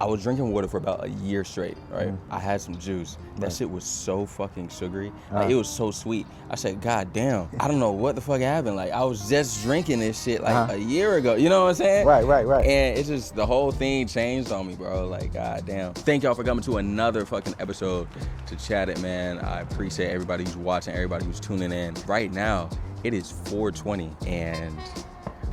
I was drinking water for about a year straight, right? I had some juice. That shit was so fucking sugary. Like, it was so sweet. I said, God damn, I don't know what the fuck happened. Like, I was just drinking this shit like a year ago. You know what I'm saying? Right. And it's just, the whole thing changed on me, bro. Like, god damn. Thank y'all for coming to another fucking episode to Chat It, man. I appreciate everybody who's watching, everybody who's tuning in. Right now, it is 4:20, and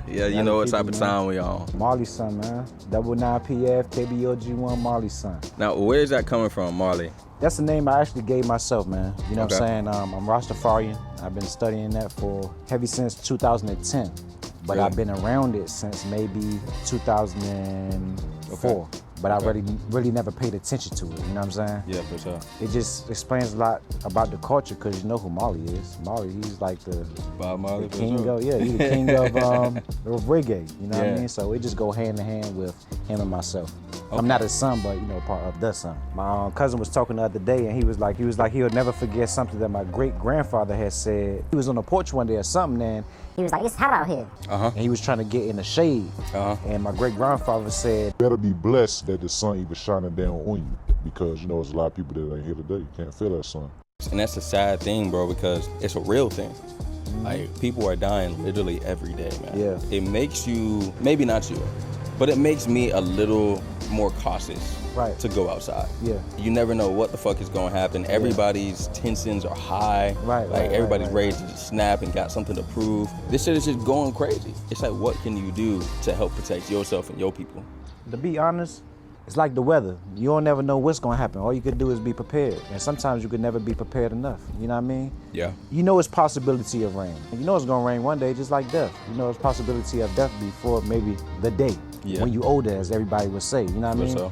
yeah, you know what type of time we on. Marley son, man. 99PF, KBOG1, Marley son. Now, where's that coming from, Marley? That's the name I actually gave myself, man. You know what I'm saying? I'm Rastafarian. I've been studying that for heavy since 2010. But I've been around it since maybe 2004. But I really never paid attention to it, you know what I'm saying? Yeah, for sure. It just explains a lot about the culture, because you know who Marley is. Marley, he's like the Bob Marley, the king of, he's the king of reggae, you know what I mean? So it just go hand in hand with him and myself. Okay. I'm not his son, but you know, part of the son. My cousin was talking the other day, and he was like he'll never forget something that my great grandfather had said. He was on the porch one day or something, and he was like, "It's hot out here." And he was trying to get in the shade. And my great grandfather said, "Better be blessed that the sun even shining down on you, because you know there's a lot of people that ain't here today. You can't feel that sun." And that's a sad thing, bro, because it's a real thing. Like, people are dying literally every day, man. Yeah. It makes you, maybe not you, but it makes me a little more cautious to go outside. Yeah. You never know what the fuck is gonna happen. Everybody's tensions are high. Everybody's ready to snap and got something to prove. This shit is just going crazy. It's like, what can you do to help protect yourself and your people? To be honest, it's like the weather. You don't never know what's gonna happen. All you could do is be prepared. And sometimes you could never be prepared enough. You know what I mean? Yeah. You know it's possibility of rain. You know it's gonna rain one day, just like death. You know it's possibility of death before maybe the day. When you older, as everybody would say. You know what I mean?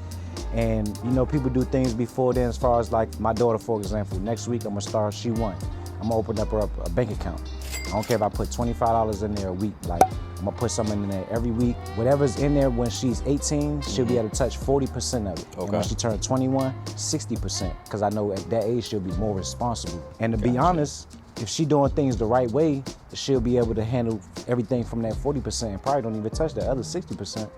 And you know, people do things before then, as far as like my daughter, for example. Next week I'm gonna start, she won. I'm gonna open up her a bank account. I don't care if I put $25 in there a week. Like, I'm gonna put something in there every week. Whatever's in there when she's 18, she'll be able to touch 40% of it. And when she turns 21, 60%. Because I know at that age she'll be more responsible. And to be honest, if she doing things the right way, she'll be able to handle everything from that 40% and probably don't even touch the other 60%.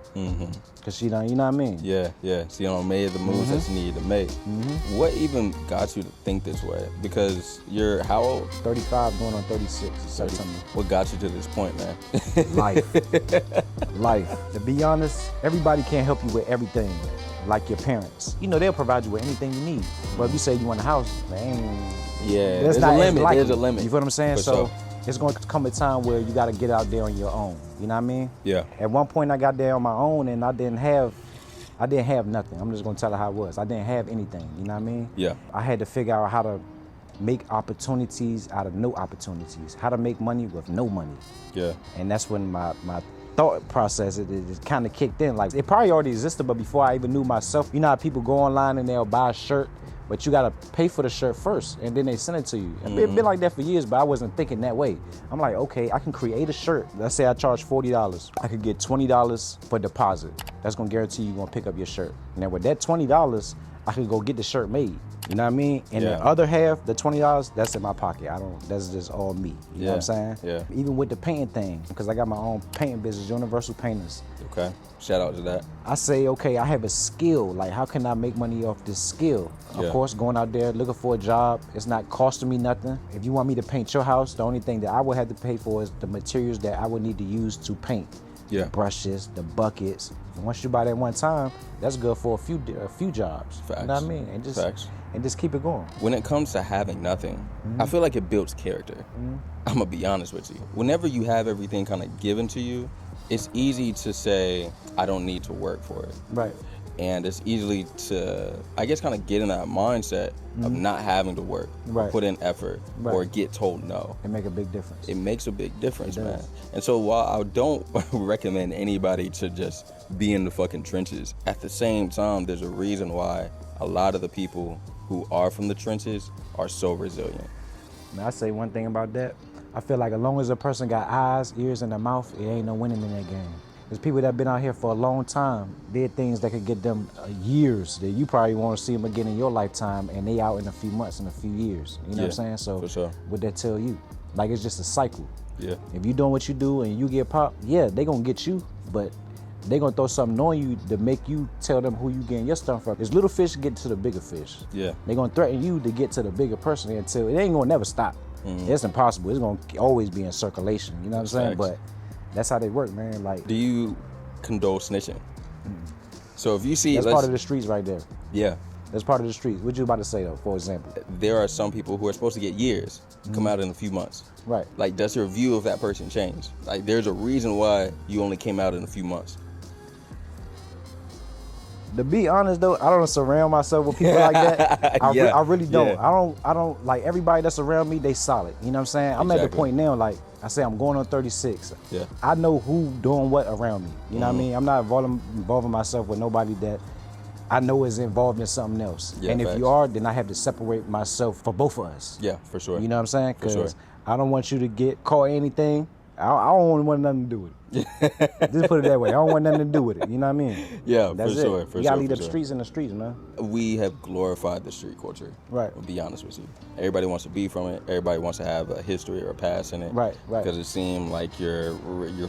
Cause she done, you know what I mean? Yeah. She done made the moves that she needed to make. What even got you to think this way? Because you're how old? 35 going on 36 in September. What got you to this point, man? Life. To be honest, everybody can't help you with everything. Like your parents. You know, they'll provide you with anything you need. But if you say you want a house, man, there's a limit. There's a limit. You feel what I'm saying? So it's going to come a time where you got to get out there on your own. You know what I mean? Yeah. At one point, I got there on my own, and I didn't have nothing. I'm just going to tell her how it was. I didn't have anything. You know what I mean? Yeah. I had to figure out how to make opportunities out of no opportunities. How to make money with no money. Yeah. And that's when my thought process, it kind of kicked in. Like, it probably already existed, but before I even knew myself, you know how people go online and they'll buy a shirt, but you gotta pay for the shirt first, and then they send it to you. It's been like that for years, but I wasn't thinking that way. I'm like, okay, I can create a shirt. Let's say I charge $40. I could get $20 for deposit. That's gonna guarantee you're gonna pick up your shirt. And then with that $20, I could go get the shirt made. You know what I mean? And the other half, the $20, that's in my pocket. That's just all me. You know what I'm saying? Yeah. Even with the painting thing, because I got my own painting business, Universal Painters. Okay. Shout out to that. I say, okay, I have a skill. Like, how can I make money off this skill? Of course, going out there looking for a job, it's not costing me nothing. If you want me to paint your house, the only thing that I would have to pay for is the materials that I would need to use to paint. The brushes, the buckets. And once you buy that one time, that's good for a few jobs. Facts. You know what I mean? And just keep it going. When it comes to having nothing, I feel like it builds character. I'm gonna be honest with you. Whenever you have everything kind of given to you, it's easy to say, I don't need to work for it. Right. And it's easily to, I guess, kind of get in that mindset of not having to work, put in effort, or get told no. It makes a big difference. It makes a big difference, man. And so while I don't recommend anybody to just be in the fucking trenches, at the same time, there's a reason why a lot of the people who are from the trenches are so resilient. Man, I say one thing about that. I feel like as long as a person got eyes, ears, and a mouth, it ain't no winning in that game. There's people that have been out here for a long time, did things that could get them years that you probably want to see them again in your lifetime, and they out in a few months, in a few years. You know what I'm saying? So for sure. What that tell you? Like, it's just a cycle. Yeah. If you doing what you do and you get popped, they gonna get you, but they gonna throw something on you to make you tell them who you getting your stuff from. It's little fish get to the bigger fish. Yeah. They gonna threaten you to get to the bigger person until it ain't gonna never stop. It's impossible. It's gonna always be in circulation. You know what I'm saying? But that's how they work, man. Like, do you condone snitching? So if you see, that's part of the streets right there. Yeah. That's part of the streets. What you about to say though, for example? There are some people who are supposed to get years come out in a few months. Right. Like, does your view of that person change? Like, there's a reason why you only came out in a few months. To be honest though, I don't surround myself with people like that. I really don't. Yeah. I don't like everybody that's around me, they solid. You know what I'm saying? I'm at the point now, like I say, I'm going on 36. Yeah. I know who doing what around me. You know what I mean? I'm not involving myself with nobody that I know is involved in something else. Yeah, and if facts. you are, then I have to separate myself for both of us. Yeah, for sure. You know what I'm saying? For sure. Because I don't want you to get caught anything. I don't want nothing to do with it. Just put it that way. I don't want nothing to do with it. You know what I mean? Yeah, That's for it. sure. You gotta leave the streets in the streets, man. We have glorified the street culture. Right. I'll be honest with you. Everybody wants to be from it. Everybody wants to have a history or a past in it. Right. Because it seemed like your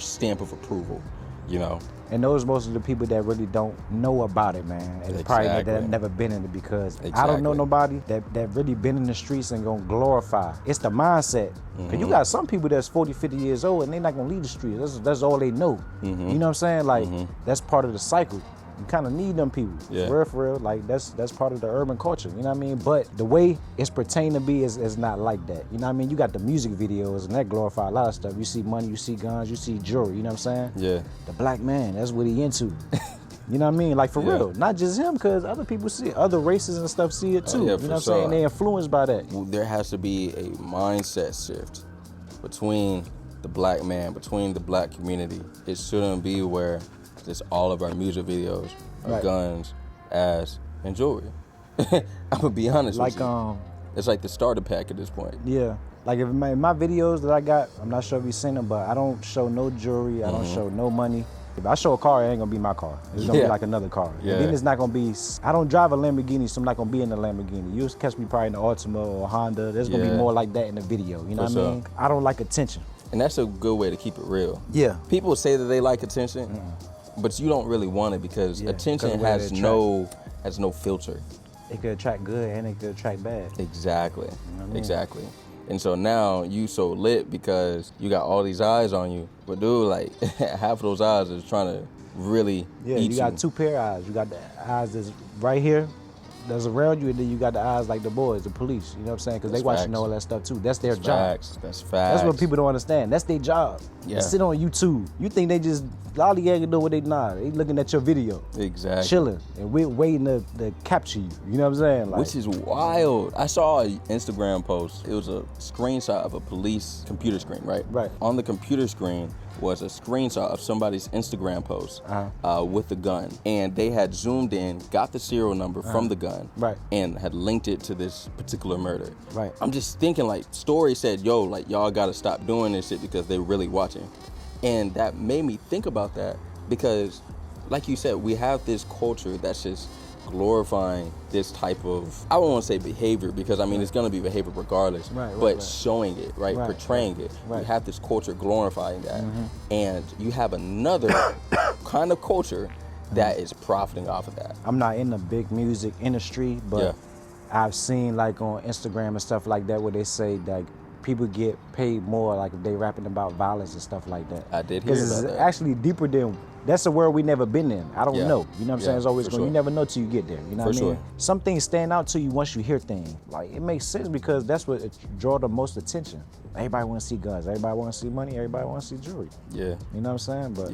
stamp of approval, you know. And those most of the people that really don't know about it, man. And probably that have never been in it because I don't know nobody that really been in the streets and gonna glorify. It's the mindset. Cause you got some people that's 40, 50 years old and they not gonna leave the streets. That's all they know. You know what I'm saying? Like that's part of the cycle. You kind of need them people. Yeah. For real. Like that's part of the urban culture. You know what I mean? But the way it's pertained to be is not like that. You know what I mean? You got the music videos and that glorify a lot of stuff. You see money, you see guns, you see jewelry. You know what I'm saying? Yeah. The black man, that's what he into. You know what I mean? Like for real. Not just him, because other people see it. Other races and stuff see it too. Yeah, you know what I'm saying? They influenced by that. There has to be a mindset shift between the black man, between the black community. It shouldn't be where just all of our music videos are guns, ass, and jewelry. I'm gonna be honest with you. It's like the starter pack at this point. Yeah. Like if my videos that I got, I'm not sure if you've seen them, but I don't show no jewelry. I don't show no money. If I show a car, it ain't gonna be my car. It's gonna be like another car. Yeah. And then it's not gonna be, I don't drive a Lamborghini, so I'm not gonna be in the Lamborghini. You'll catch me probably in the Altima or Honda. There's gonna be more like that in the video. You know what I mean? I don't like attention. And that's a good way to keep it real. Yeah. People say that they like attention, but you don't really want it because attention has no filter. It could attract good and it could attract bad. Exactly. You know what I mean? Exactly. And so now you so lit because you got all these eyes on you. But dude, like half of those eyes is trying to really eat you got two pair of eyes. You got the eyes that's right here, that's around you, and then you got the eyes like the boys, the police. You know what I'm saying? Because they watching all that stuff too. That's their job. That's facts. That's what people don't understand. That's their job. Yeah. They sit on YouTube. You think they just lollygagging doing what they not. They looking at your video. Exactly. Chilling. And we're waiting to capture you. You know what I'm saying? Like, which is wild. I saw an Instagram post. It was a screenshot of a police computer screen, right? Right. On the computer screen was a screenshot of somebody's Instagram post with the gun. And they had zoomed in, got the serial number from the gun, and had linked it to this particular murder. Right. I'm just thinking, like, story said, yo, like, y'all gotta stop doing this shit because they're really watching. And that made me think about that because, like you said, we have this culture that's just glorifying this type of, I don't want to say behavior because I mean it's gonna be behavior regardless, but showing it, portraying it. We have this culture glorifying that, and you have another kind of culture that is profiting off of that. I'm not in the big music industry, but I've seen like on Instagram and stuff like that where they say that people get paid more like if they rapping about violence and stuff like that. I did hear about that. Because it's actually deeper than, that's a world we never been in. I don't know. You know what I'm saying? It's always going, you never know till you get there. You know what I mean? Some things stand out to you once you hear things. Like it makes sense because that's what draw the most attention. Everybody want to see guns. Everybody want to see money. Everybody want to see jewelry. Yeah. You know what I'm saying? But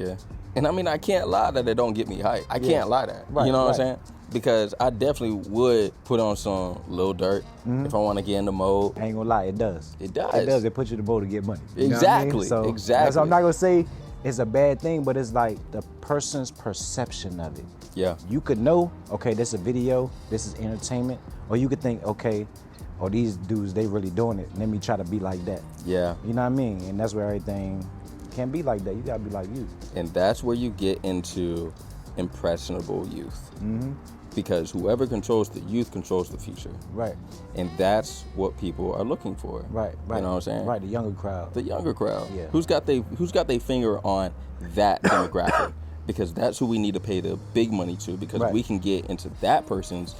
and I mean, I can't lie that it don't get me hyped. I can't lie that. You know what I'm saying? Because I definitely would put on some Lil Durk if I want to get in the mode. I ain't gonna lie, it does. It does. It does. It puts you in the mode to get money. You exactly. know what I mean? So, exactly. I'm not gonna say it's a bad thing, but it's like the person's perception of it. Yeah. You could know, okay, this is a video, this is entertainment, or you could think, okay, oh, these dudes, they really doing it. Let me try to be like that. Yeah. You know what I mean? And that's where everything can't be like that. You gotta be like you. And that's where you get into impressionable youth. Because whoever controls the youth controls the future. Right. And that's what people are looking for. Right. You know what I'm saying? Right, the younger crowd. The younger crowd. Yeah. Who's got their finger on that demographic? because that's who we need to pay the big money to, because we can get into that person's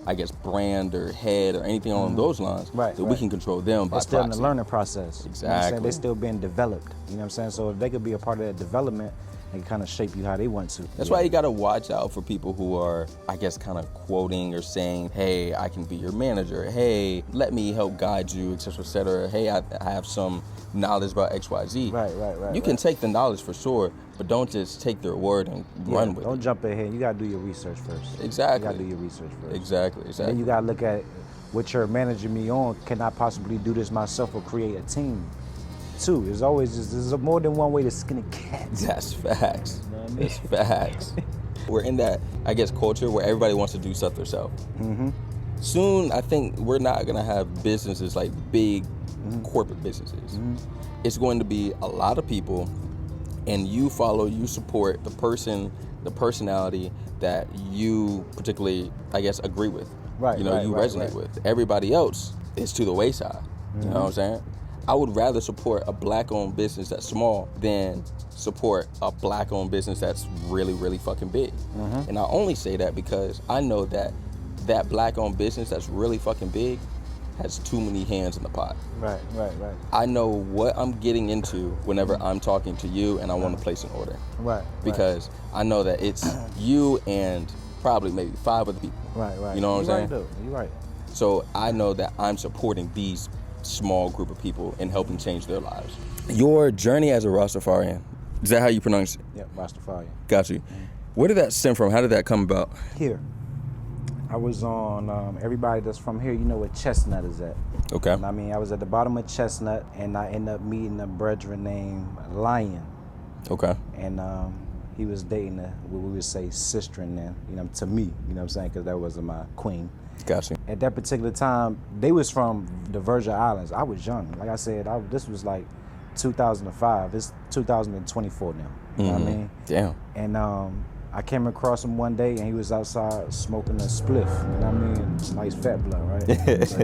I guess brand or head or anything along those lines, we can control them by They're still in proxy. the learning process. Exactly. You know what I'm saying? They're still being developed. You know what I'm saying? So if they could be a part of that development, they can kind of shape you how they want to. That's why you got to watch out for people who are, I guess, kind of quoting or saying, hey, I can be your manager. Hey, let me help guide you, et cetera, et cetera. Hey, I have some knowledge about XYZ. Right. You can take the knowledge for sure, but don't just take their word and run with it. Don't jump ahead. You got to do your research first. Exactly. You got to do your research first. Exactly. And then you got to look at what you're managing me on. Can I possibly do this myself or create a team? Too. There's more than one way to skin a cat. That's facts. You know what I mean? That's facts. We're in that, I guess, culture where everybody wants to do stuff themselves. Soon, I think we're not going to have businesses like big corporate businesses. It's going to be a lot of people, and you support the person, the personality that you particularly, I guess, agree with. You resonate with. Everybody else is to the wayside. You know what I'm saying? I would rather support a black-owned business that's small than support a black-owned business that's really, really fucking big. And I only say that because I know that that black-owned business that's really fucking big has too many hands in the pot. Right. I know what I'm getting into whenever I'm talking to you and I want to place an order. Because I know that it's you and probably maybe 5 other people. Right. You know what I'm saying? You're right. So I know that I'm supporting these small group of people and helping change their lives. Your journey as a Rastafarian, is that how you pronounce it? Yeah, Rastafarian. Got you. Where did that stem from? How did that come about? Here. I was on, everybody that's from here, you know where Chestnut is at. Okay. And I mean, I was at the bottom of Chestnut, and I ended up meeting a brethren named Lion. Okay. And he was dating what we would say sister then, to me, you know what I'm saying, because that wasn't my queen. Gotcha. At that particular time, they was from the Virgin Islands. I was young. Like I said, this was like 2005. It's 2024 now. You know what I mean? Damn. And I came across him one day, and he was outside smoking a spliff. You know what I mean? Nice fat blood, right?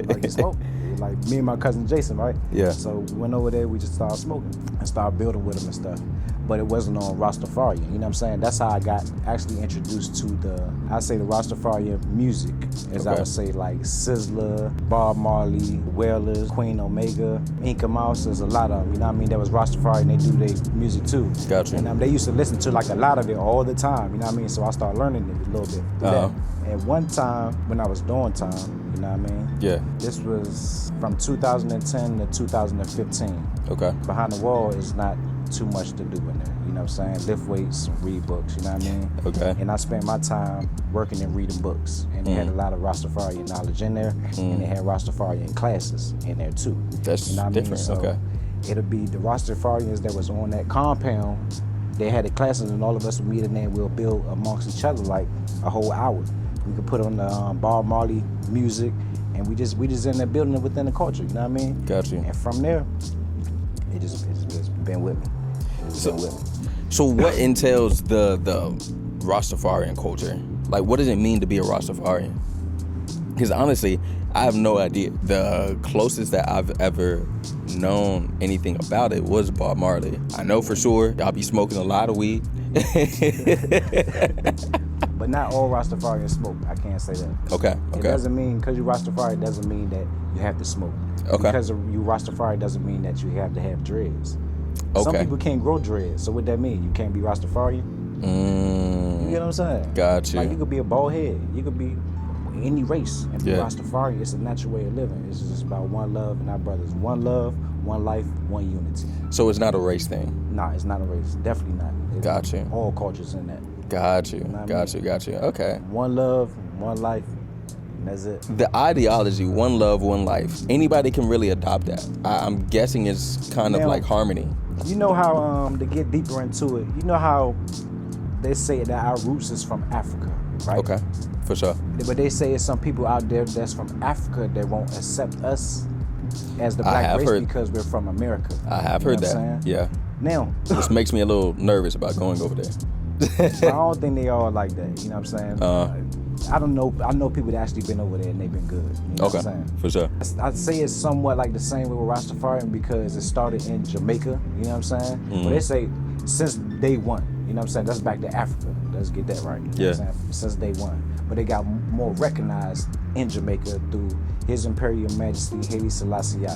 like he smoked. Like me and my cousin Jason, right? Yeah. So we went over there, we just started smoking and started building with him and stuff. But it wasn't on Rastafarian, you know what I'm saying? That's how I got actually introduced to the Rastafarian music, as I would say, like Sizzler, Bob Marley, Wailers, Queen Omega, Inca Mouse. There's a lot of them, you know what I mean? That was Rastafarian, they do their music too. Gotcha. And they used to listen to like a lot of it all the time, you know what I mean? So I started learning it a little bit. And one time when I was doing time, you know what I mean? Yeah. This was from 2010 to 2015. Okay. Behind the wall is not too much to do in there, you know what I'm saying? Lift weights, read books, you know what I mean? Okay. And I spent my time working and reading books. And they had a lot of Rastafarian knowledge in there, and they had Rastafarian classes in there too. That's you know what different, I mean? So it'll be the Rastafarians that was on that compound. They had the classes, and all of us would meet, and then we'll build amongst each other like a whole hour. We could put on the Bob Marley music, and we just in there building it within the culture, you know what I mean? Got you. And from there, it's been with me. So what entails the Rastafarian culture? Like, what does it mean to be a Rastafarian? Because honestly, I have no idea. The closest that I've ever known anything about it was Bob Marley. I know for sure y'all be smoking a lot of weed. But not all Rastafarians smoke. I can't say that. Okay. It doesn't mean, because you Rastafari doesn't mean that you have to smoke. Okay. Because you Rastafari doesn't mean that you have to have dreads. Okay. Some people can't grow dreads. So what that mean? You can't be Rastafarian? You get what I'm saying? Gotcha. Like, you could be a bald head. You could be any race and be Rastafari. It's a natural way of living. It's just about one love and our brothers. One love, one life, one unity. So it's not a race thing? Nah, it's not a race. Definitely not. Gotcha. All cultures in that. Got you. You know what I Got you. Okay. One love, one life, and that's it. The ideology, one love, one life, anybody can really adopt that. I'm guessing it's kind of like harmony. You know how, to get deeper into it, you know how they say that our roots is from Africa, right? Okay, for sure. But they say it's some people out there that's from Africa that won't accept us as the black race because we're from America. I have heard that. Yeah. Now, this makes me a little nervous about going over there. But I don't think they all like that. You know what I'm saying? I don't know. I know people that actually been over there and they've been good. You know what I'm saying? For sure. I'd say it's somewhat like the same with Rastafarian because it started in Jamaica. You know what I'm saying? But they say since day one. You know what I'm saying? That's back to Africa. Let's get that right. You know what I'm saying? Since day one. But they got more recognized in Jamaica through His Imperial Majesty Haile Selassie,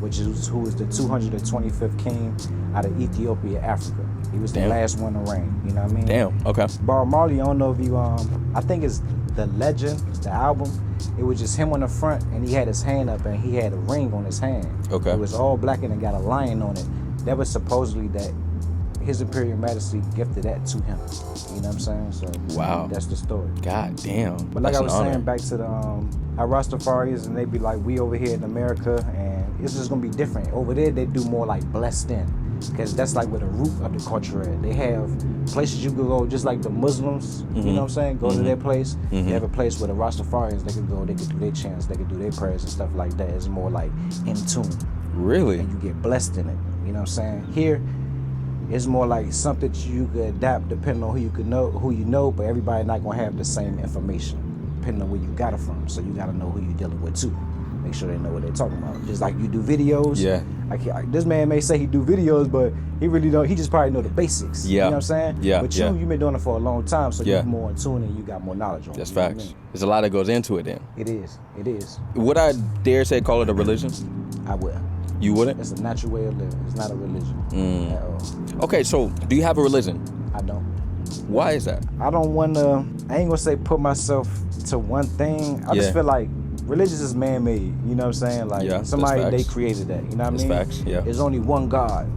who is the 225th king out of Ethiopia, Africa. He was the last one to reign. You know what I mean? Damn. Okay. Bob Marley, I don't know if you I think it's The Legend, the album. It was just him on the front, and he had his hand up, and he had a ring on his hand. Okay. It was all black, and it got a lion on it. That was supposedly that His Imperial Majesty gifted that to him. You know what I'm saying? So wow, that's the story. God damn. But like I was saying, back to the how Rastafarians, and they be like, we over here in America, and it's just gonna be different. Over there, they do more like blessed in, because that's like where the root of the culture is. They have places you could go, just like the Muslims. You know what I'm saying? Go to their place. They have a place where the Rastafarians, they could go, they could do their chants, they could do their prayers and stuff like that. It's more like in tune. Really? And you get blessed in it. You know what I'm saying? Here, it's more like something that you could adapt depending on who you know, but everybody not gonna have the same information depending on where you got it from. So you gotta know who you're dealing with too. Make sure they know what they're talking about. Just like you do videos. Yeah. This man may say he do videos, but he really don't. He just probably know the basics. Yeah. You know what I'm saying? Yeah. But you've been doing it for a long time, so Yeah. you're more in tune and you got more knowledge on it. That's You know what I facts. mean? There's a lot that goes into it then. It is. It is. Would I dare say call it a religion? I will. You wouldn't? It's a natural way of living. It's not a religion at all. Okay, so do you have a religion? I don't. Why is that? I don't want to, I ain't gonna say put myself to one thing. I just feel like religion is man-made. You know what I'm saying? Like somebody, they created that. You know what I mean? That's facts, yeah. There's only one God.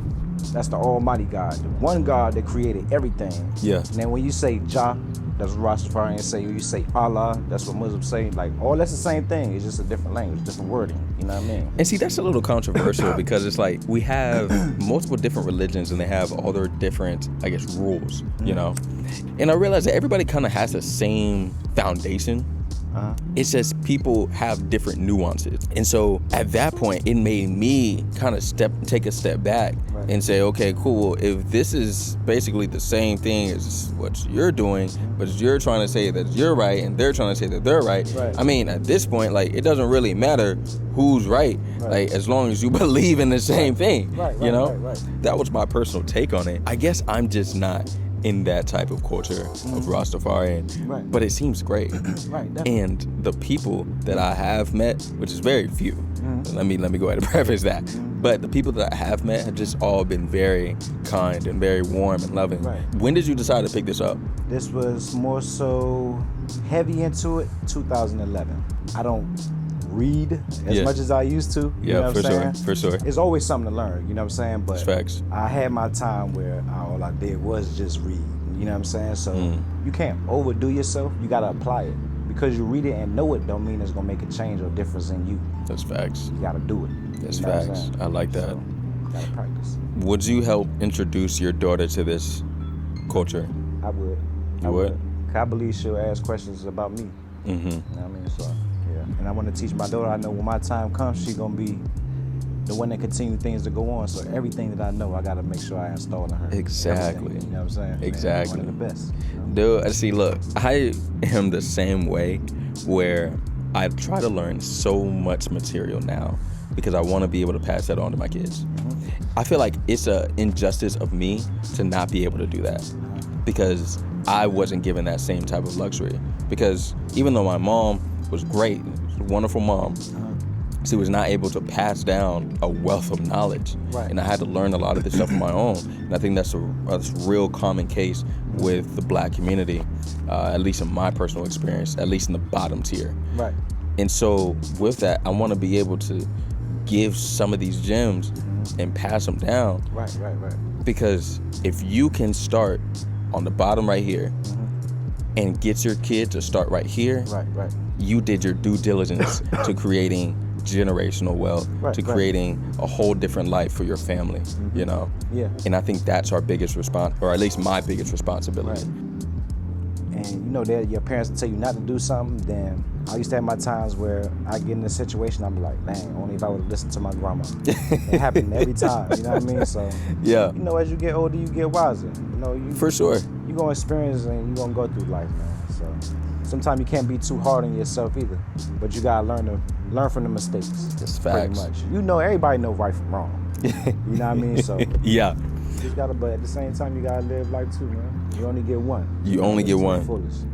That's the Almighty God. The one God that created everything. Yeah. And then when you say Jah, that's what Rastafarians say. When you say Allah, that's what Muslims say. Like, all that's the same thing. It's just a different language, different wording. You know what I mean? And see, that's a little controversial because it's like we have multiple different religions and they have all their different, I guess, rules, you know? And I realize that everybody kind of has the same foundation. It's just people have different nuances. And so at that point, it made me kind of take a step back and say, okay, cool. If this is basically the same thing as what you're doing, but you're trying to say that you're right and they're trying to say that they're right. I mean, at this point, like, it doesn't really matter who's right, like, as long as you believe in the same thing, you know? That was my personal take on it. I guess I'm just not in that type of culture of Rastafarian, but it seems great. And the people that I have met, which is very few, let me go ahead and preface that, but the people that I have met have just all been very kind and very warm and loving. When did you decide to pick this up? This was more so heavy into it 2011. I don't read as much as I used to. You know what I'm saying? For sure. It's always something to learn, you know what I'm saying? But facts. I had my time where all I did was just read, you know what I'm saying? So you can't overdo yourself, you gotta apply it. Because you read it and know it don't mean it's gonna make a change or difference in you. That's facts. You gotta do it. That's facts. I like that. So, gotta practice. Would you help introduce your daughter to this culture? I would. You would? I believe she'll ask questions about me. You know what I mean? So, yeah. And I want to teach my daughter, I know when my time comes, she's going to be the one that continue things to go on. So everything that I know, I got to make sure I install in her. Exactly. Everything, you know what I'm saying? Exactly. One of the best. You know? Dude, see, look, I am the same way where I try to learn so much material now because I want to be able to pass that on to my kids. I feel like it's an injustice of me to not be able to do that because I wasn't given that same type of luxury. Because even though my mom was great, she was a wonderful mom, she was not able to pass down a wealth of knowledge. And I had to learn a lot of this stuff on my own. And I think that's a real common case with the black community, at least in my personal experience, at least in the bottom tier. And so with that, I want to be able to give some of these gems and pass them down. Because if you can start on the bottom right here and get your kid to start right here, you did your due diligence to creating generational wealth, to creating a whole different life for your family, you know? And I think that's our biggest response, or at least my biggest responsibility. And you know that your parents tell you not to do something, then I used to have my times where I get in a situation, I'm like, dang, only if I would have listened to my grandma. It happened every time, you know what I mean? So, you know, as you get older, you get wiser. You know, for sure. You're going to experience and you're going to go through life, man. So sometimes you can't be too hard on yourself either, but you got to learn from the mistakes. That's facts. Pretty much. You know, everybody know right from wrong. You know what I mean? So Just gotta, but at the same time, you gotta live life too, man. You only get one. You only get one.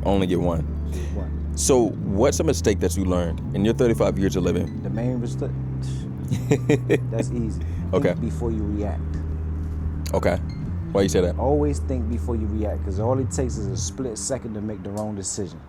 Only get one. Just one. So, what's a mistake that you learned in your 35 years of living? The main mistake. That's easy. Okay. Think before you react. Okay. Why you say that? Always think before you react, because all it takes is a split second to make the wrong decision.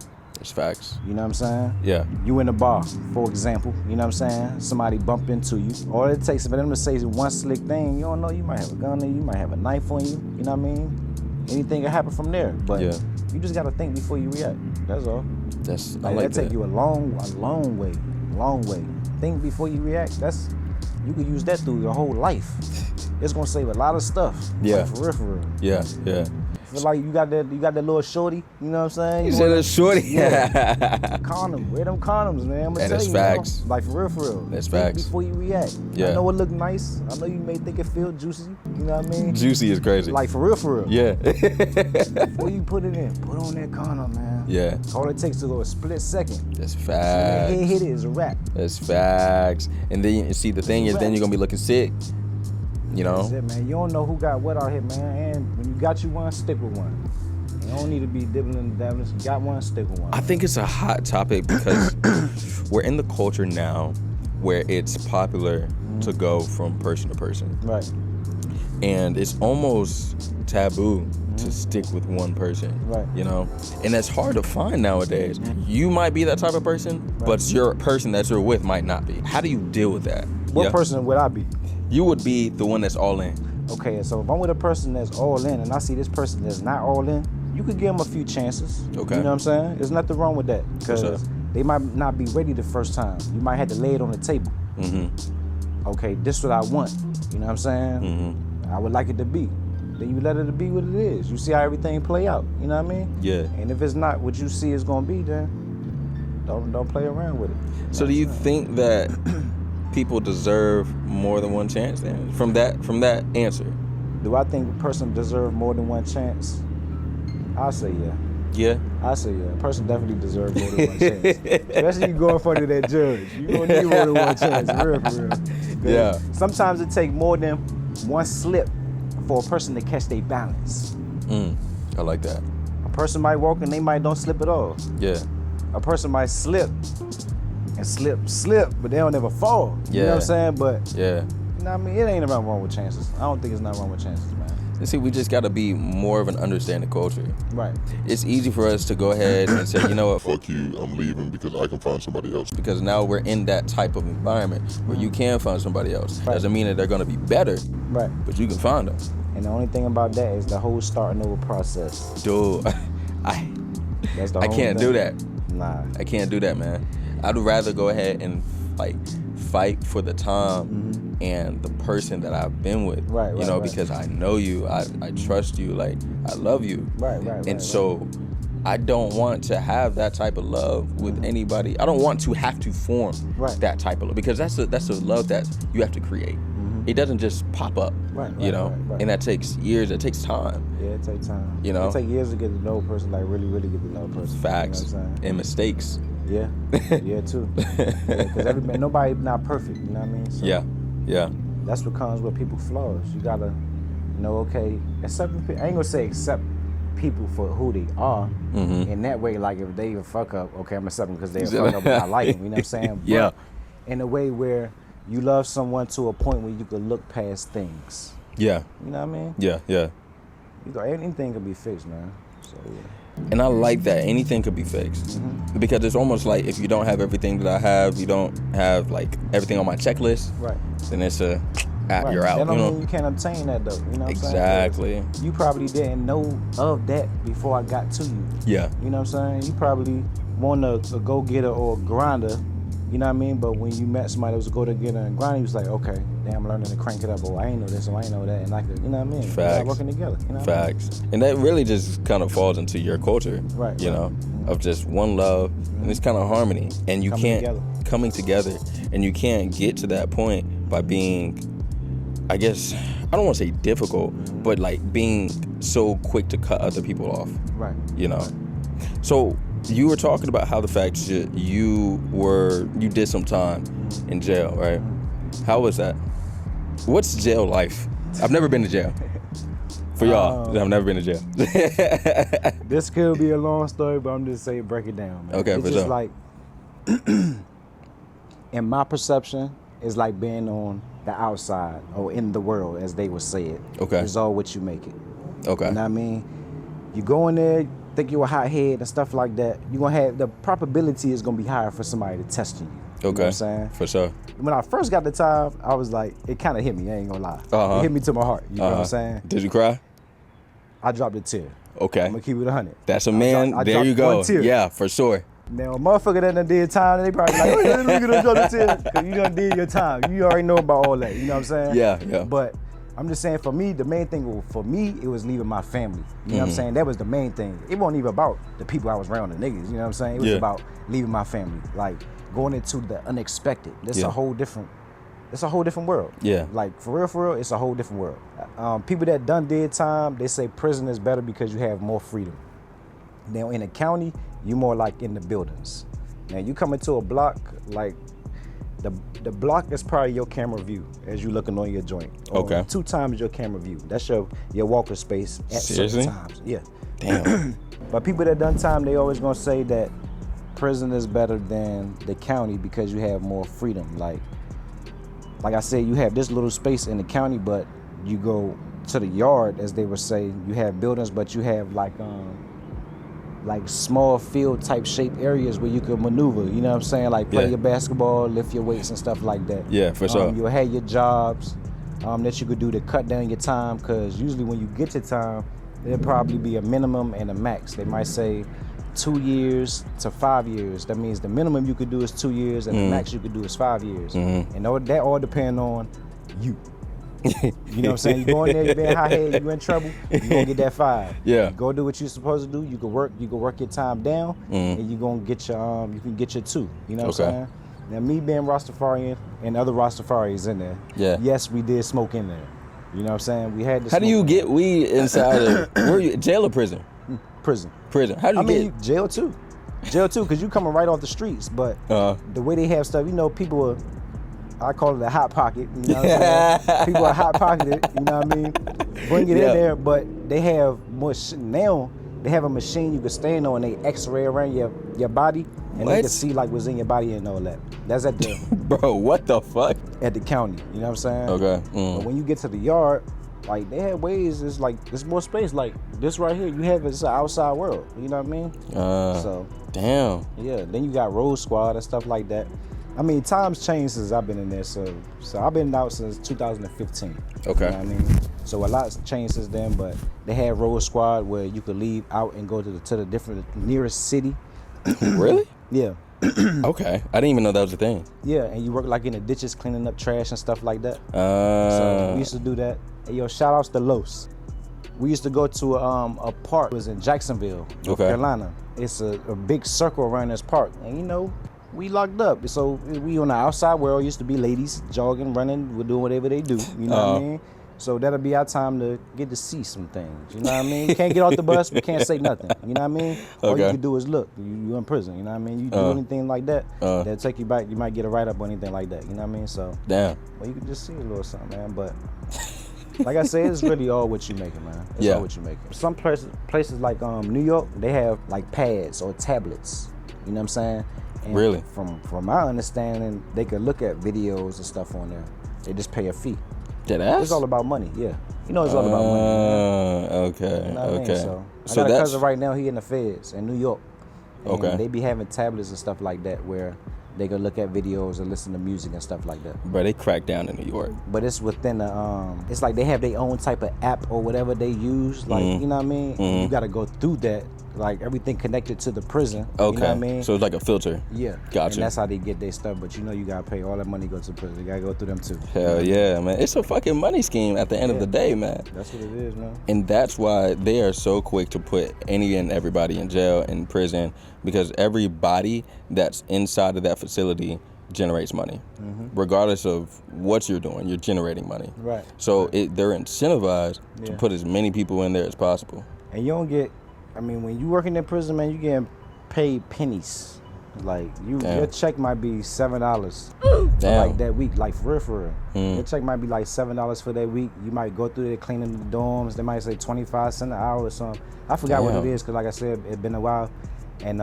It's facts. You know what I'm saying? Yeah. You in a bar, for example, you know what I'm saying? Somebody bump into you. All it takes for them to say one slick thing, you don't know, you might have a gun on you, you might have a knife on you, you know what I mean? Anything can happen from there. But you just gotta think before you react. That's all. I like that. Take you a long way. Think before you react. You can use that through your whole life. It's gonna save a lot of stuff. Yeah. Like, for real. Yeah. Feel like you got that little shorty, you know what I'm saying? You said a shorty? Yeah. Condom. Wear them condoms, man. I'm gonna tell you. Facts. Like for real. That's think facts. before you react. Yeah. I know it look nice. I know you may think it feel juicy. You know what I mean? Juicy is crazy. Like for real. Yeah. Before you put it in, put on that condom, man. Yeah. All it takes to go a split second. That's facts. So hit it is a wrap. That's facts. And then you see the thing is, then you're gonna be looking sick. You know? That's it, man. You don't know who got what out here, man. And when you got you one, stick with one. You don't need to be dibbling and dabbling. You got one, stick with one. I think it's a hot topic because we're in the culture now where it's popular to go from person to person. Right. And it's almost taboo to stick with one person. Right. You know? And that's hard to find nowadays. You might be that type of person, but your person that you're with might not be. How do you deal with that? What person would I be? You would be the one that's all in. Okay, so if I'm with a person that's all in and I see this person that's not all in, you could give them a few chances. Okay. You know what I'm saying? There's nothing wrong with that. Because they might not be ready the first time. You might have to lay it on the table. Mm-hmm. Okay, this is what I want. You know what I'm saying? Mm-hmm. I would like it to be. Then you let it be what it is. You see how everything play out. You know what I mean? Yeah. And if it's not what you see it's gonna be, then don't play around with it. So do you think that people deserve more than one chance then? From that answer? Do I think a person deserves more than one chance? I'll say yeah. Yeah? I say yeah. A person definitely deserves more than one chance. Especially you go in front of that judge. You gonna need more than one chance, for real. Yeah. Sometimes it takes more than one slip for a person to catch their balance. I like that. A person might walk and they might don't slip at all. Yeah. A person might slip and slip, but they don't ever fall. Yeah. You know what I'm saying? But yeah. You know what I mean? It ain't nothing wrong with chances. I don't think it's nothing wrong with chances, man. You see, we just gotta be more of an understanding culture. Right. It's easy for us to go ahead and say, you know what? Fuck you, I'm leaving because I can find somebody else. Because now we're in that type of environment where you can find somebody else. Right. Doesn't mean that they're gonna be better. Right. But you can find them. And the only thing about that is the whole starting over process. Dude, I can't do that. Nah. I can't do that, man. I'd rather go ahead and fight for the time and the person that I've been with. Right, you know, because I know you, I trust you, like I love you. Right. So I don't want to have that type of love with anybody. I don't want to have to form that type of love, because that's a love that you have to create. It doesn't just pop up. You know, and that takes years. It takes time. Yeah, it takes time. You know, it takes years to get to know a person, like really get to know a person. Facts. You know what I'm saying? And mistakes. Yeah, yeah too. Because nobody not perfect. You know what I mean? So yeah. That's what comes with people's flaws. You gotta know, okay, accept. I ain't gonna say accept people for who they are. In that way, like if they a fuck up, okay, I'm accepting because they a fuck up, but I like them. You know what I'm saying? Yeah. But in a way where you love someone to a point where you can look past things. Yeah. You know what I mean? Yeah. Anything can be fixed, man. So yeah. And I like that. Anything could be fixed. Because it's almost like if you don't have everything that I have, you don't have like everything on my checklist, then it's you're out. That don't mean you can't obtain that though. You know what I'm saying? Exactly. You probably didn't know of that before I got to you. Yeah. You know what I'm saying? You probably want a go-getter or a grinder. You know what I mean? But when you met somebody that was a go-getter and grinder, you was like, okay, damn, I'm learning to crank it up. Oh, I ain't know this, or I ain't know that. And I could, you know what I mean? Facts. We're working together. You know Facts. And that really just kind of falls into your culture. Right. You know, of just one love and it's kind of harmony. And you coming together. And you can't get to that point by being, I guess, I don't want to say difficult, but like being so quick to cut other people off. Right. You know? So you were talking about how the fact that you did some time in jail, right? How was that? What's jail life? I've never been to jail. For y'all, I've never been to jail. This could be a long story, but I'm just saying break it down, man. Okay, it's for just sure. like, in my perception, it's like being on the outside or in the world, as they would say it. Okay. It's all what you make it. Okay. You know what I mean? You go in there, think you're a hothead and stuff like that, you're going to have, the probability is going to be higher for somebody to test you. You know what I'm saying? For sure. When I first got the time, I was like, it kind of hit me, I ain't going to lie. It hit me to my heart, you know what I'm saying? Did you cry? I dropped a tear. Okay. I'm going to keep it 100. That's a man. There you go. Yeah, for sure. Now, a motherfucker that done did time, they probably like, oh, yeah, look at drop the tear. Because you done did your time. You already know about all that, you know what I'm saying? Yeah, yeah. But I'm just saying, for me, the main thing for me, it was leaving my family. You know what I'm saying? That was the main thing. It wasn't even about the people I was around, the niggas, you know what I'm saying? It was about leaving my family, like going into the unexpected. It's a whole different world. Yeah. Like, for real, it's a whole different world. People that done did time, they say prison is better because you have more freedom. Now, in the county, you more like in the buildings. Now, you come into a block, like, the block is probably your camera view as you looking on your joint. Or 2 times your camera view. That's your walker space at certain times. Yeah. Damn. But people that done time, they always gonna say that prison is better than the county because you have more freedom. Like I said, you have this little space in the county, but you go to the yard, as they would say, you have buildings, but you have like small field type shape areas where you could maneuver, you know what I'm saying? Like play your basketball, lift your weights and stuff like that. Yeah, for sure. You'll have your jobs that you could do to cut down your time, because usually when you get your time, there'll probably be a minimum and a max. They might say 2 years to 5 years. That means the minimum you could do is 2 years and the max you could do is 5 years. And that all depend on you. You know what I'm saying? You go in there, you being hot-headed, you in trouble, you gonna get that 5. Yeah. You go do what you're supposed to do. You can work your time down, and you gonna get your you can get your 2. You know what I'm saying? Now, me being Rastafarian and other Rastafarians in there, yes, we did smoke in there. You know what I'm saying? We had to. How do you get weed inside of where you, jail or prison? Prison. How do you get? Jail too, because you coming right off the streets. But the way they have stuff, you know, people are. I call it a hot pocket. You know what I'm saying? People are hot pocketed. You know what I mean? Bring it in there, but they have more now. They have a machine you can stand on. And they X-ray around your body, and they can see like what's in your body and all that. That's at the bro. What the fuck? At the county. You know what I'm saying? Okay. But when you get to the yard, like they have ways. It's like there's more space. Like this right here, you have it's an outside world. You know what I mean? So damn. Yeah. Then you got road squad and stuff like that. I mean, times changed since I've been in there, so I've been out since 2015. Okay. You know what I mean? So a lot's changed since then, but they had road squad where you could leave out and go to the different nearest city. Really? Yeah. Okay. I didn't even know that was a thing. Yeah, and you work like in the ditches, cleaning up trash and stuff like that. So we used to do that. Hey, yo, shout outs to Los. We used to go to a park. It was in Jacksonville, North Carolina. It's a big circle around this park, and you know, we locked up. So we on the outside world. Used to be ladies jogging, running, we're doing whatever they do. You know what I mean? So that'll be our time to get to see some things. You know what I mean? We can't get off the bus. We can't say nothing. You know what I mean? All you can do is look. You in prison. You know what I mean? You do anything like that, they'll take you back. You might get a write-up or anything like that. You know what I mean? So well, you can just see a little something, man. But like I said, it's really all what you making, man. It's all what you making. Some places like New York, they have like pads or tablets. You know what I'm saying? And really? From my understanding, they can look at videos and stuff on there. They just pay a fee. It's all about money, yeah. You know it's all about money. Okay, you know what I mean? So I got a cousin right now, he in the feds in New York. And they be having tablets and stuff like that where they can look at videos and listen to music and stuff like that. But they crack down in New York. But it's within it's like they have their own type of app or whatever they use. Like, you know what I mean? You gotta go through that. Like everything connected to the prison. Okay. You know what I mean? So it's like a filter. Yeah. Gotcha. And that's how they get their stuff. But you know you gotta pay all that money to go to prison. You gotta go through them too. Hell yeah, man. It's a fucking money scheme at the end of the day, man. That's what it is, man. And that's why they are so quick to put any and everybody in jail and prison, because everybody that's inside of that facility generates money. Regardless of what you're doing, you're generating money. Right. So they're incentivized to put as many people in there as possible. And you don't get, I mean, when you working in prison, man, you getting paid pennies. Like your check might be $7 Damn. like that week, like for real. Your check might be like $7 for that week. You might go through there cleaning the dorms. They might say 25 cents an hour or something. I forgot what it is because, like I said, it's been a while, and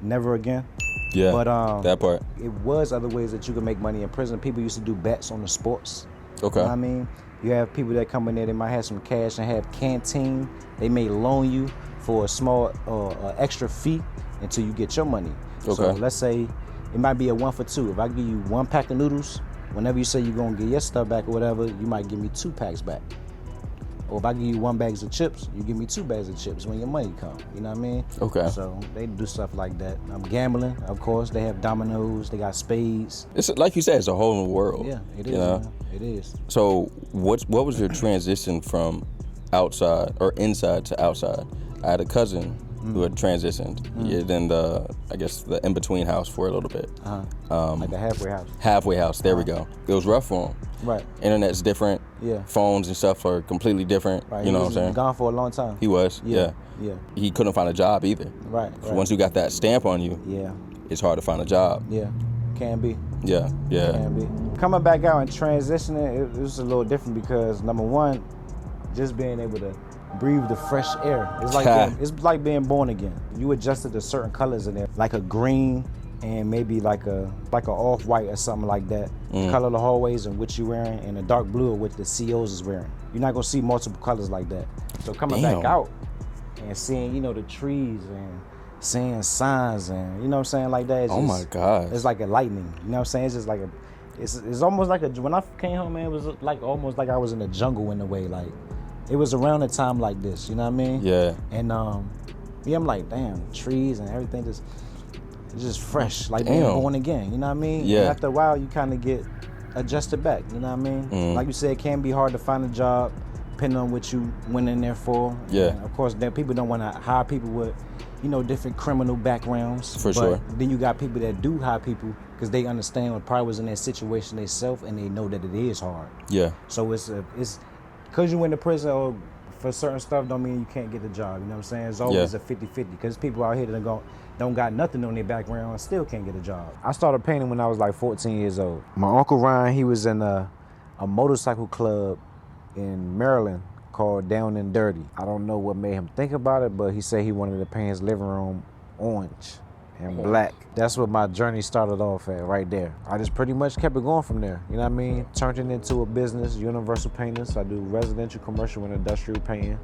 never again. Yeah, but that part. It was other ways that you could make money in prison. People used to do bets on the sports. Okay. You know what I mean? You have people that come in there, they might have some cash and have canteen. They may loan you for a small extra fee until you get your money. Okay. So let's say it might be a 1 for 2. If I give you 1 pack of noodles, whenever you say you're gonna get your stuff back or whatever, you might give me 2 packs back. Or if I give you 1 bag of chips, you give me 2 bags of chips when your money comes. You know what I mean? Okay. So they do stuff like that. Gambling, of course. They have dominoes. They got spades. It's like you said, it's a whole new world. Yeah, it is. You know? Man. It is. So what was your transition from outside or inside to outside? I had a cousin who had transitioned. Yeah, then the in-between house for a little bit. Like a halfway house. Halfway house, there we go. It was rough for him. Right. Internet's different. Yeah. Phones and stuff are completely different. Right. You know what I'm saying? Gone for a long time. He was, yeah. He couldn't find a job either. Right. Once you got that stamp on you, it's hard to find a job. Yeah. Can be. Yeah. Can be. Coming back out and transitioning, it was a little different because number one, just being able to breathe the fresh air. It's like being born again. You adjusted to certain colors in there, like a green and maybe like a off-white or something like that. Color of the hallways and what you're wearing, and a dark blue of what the COs is wearing. You're not gonna see multiple colors like that. So coming back out and seeing, the trees and seeing signs and you know what I'm saying like that. Oh my God. It's like a lightning. You know what I'm saying? It's just like it's almost like when I came home, man, it was like almost like I was in the jungle in a way. Like it was around a time like this, you know what I mean? Yeah. And I'm like, damn, trees and everything just fresh, like being born again, you know what I mean? Yeah. And after a while, you kind of get adjusted back, you know what I mean? Like you said, it can be hard to find a job, depending on what you went in there for. Yeah. And of course, then people don't want to hire people with, different criminal backgrounds. For sure. Then you got people that do hire people because they understand what probably was in that situation themselves, and they know that it is hard. Yeah. So it's because you went to prison or for certain stuff don't mean you can't get the job. You know what I'm saying? It's always a 50-50 because people out here that don't got nothing on their background and still can't get a job. I started painting when I was like 14 years old. My Uncle Ryan, he was in a motorcycle club in Maryland called Down and Dirty. I don't know what made him think about it, but he said he wanted to paint his living room orange and black. That's what my journey started off at right there. I just pretty much kept it going from there. You know what I mean? Turned it into a business, Universal Painters. I do residential, commercial, and industrial painting.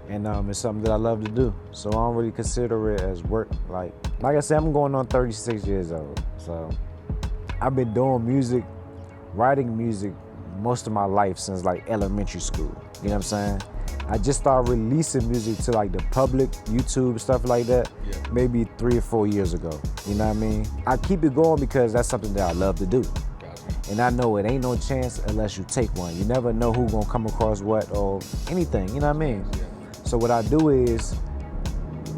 And it's something that I love to do. So I don't really consider it as work. Like I said, I'm going on 36 years old. So I've been doing music, writing music most of my life since like elementary school. You know what I'm saying? I just started releasing music to like the public, YouTube, stuff like that, maybe 3 or 4 years ago. You know what I mean? I keep it going because that's something that I love to do. And I know it ain't no chance unless you take one. You never know who's gonna come across what or anything, you know what I mean? So what I do is